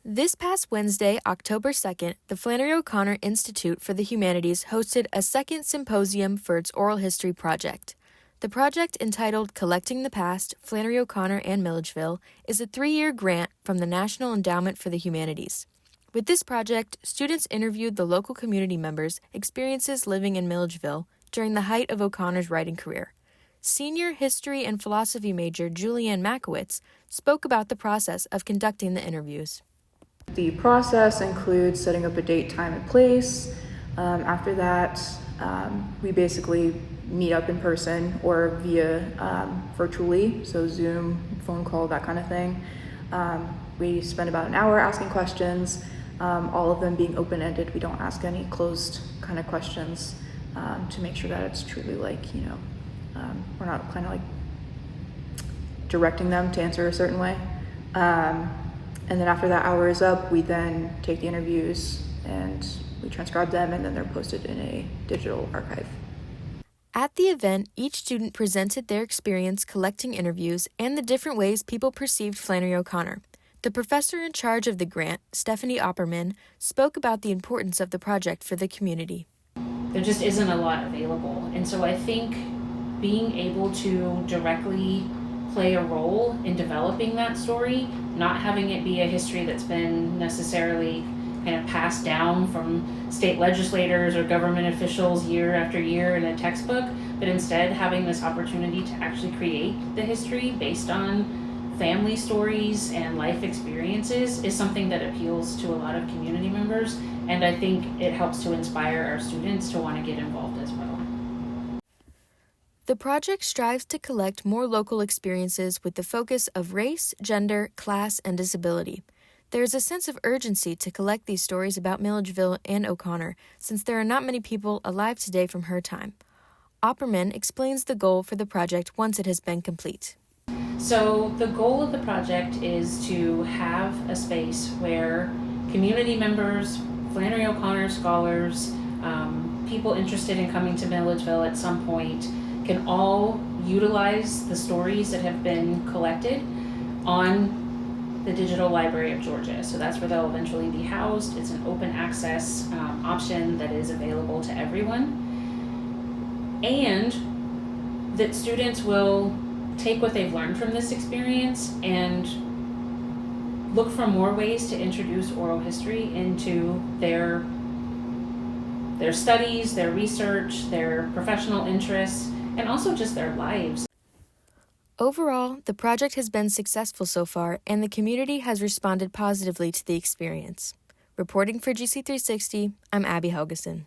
This past Wednesday, October 2nd, the Flannery O'Connor Institute for the Humanities hosted a second symposium for its oral history project. The project, entitled Collecting the Past, Flannery O'Connor and Milledgeville, is a 3-year grant from the National Endowment for the Humanities. With this project, students interviewed the local community members' experiences living in Milledgeville during the height of O'Connor's writing career. Senior history and philosophy major Julianne Makowitz spoke about the process of conducting the interviews. The process includes setting up a date, time, and place. After that, we basically meet up in person or via virtually, so Zoom, phone call, that kind of thing. We spend about an hour asking questions, all of them being open-ended. We don't ask any closed kind of questions to make sure that it's truly we're not kind of like directing them to answer a certain way. And then after that hour is up, we then take the interviews and we transcribe them, and then they're posted in a digital archive. At the event, each student presented their experience collecting interviews and the different ways people perceived Flannery O'Connor. The professor in charge of the grant, Stephanie Opperman, spoke about the importance of the project for the community. There just isn't a lot available, and so I think being able to directly play a role in developing that story, not having it be a history that's been necessarily kind of passed down from state legislators or government officials year after year in a textbook, but instead having this opportunity to actually create the history based on family stories and life experiences is something that appeals to a lot of community members, and I think it helps to inspire our students to want to get involved as well. The project strives to collect more local experiences with the focus of race, gender, class, and disability. There is a sense of urgency to collect these stories about Milledgeville and O'Connor, since there are not many people alive today from her time. Opperman explains the goal for the project once it has been complete. So the goal of the project is to have a space where community members, Flannery O'Connor scholars, people interested in coming to Milledgeville at some point can all utilize the stories that have been collected on the Digital Library of Georgia. So that's where they'll eventually be housed. It's an open access option that is available to everyone. And that students will take what they've learned from this experience and look for more ways to introduce oral history into their studies, their research, their professional interests, and also just their lives. Overall, the project has been successful so far, and the community has responded positively to the experience. Reporting for GC360, I'm Abby Helgesen.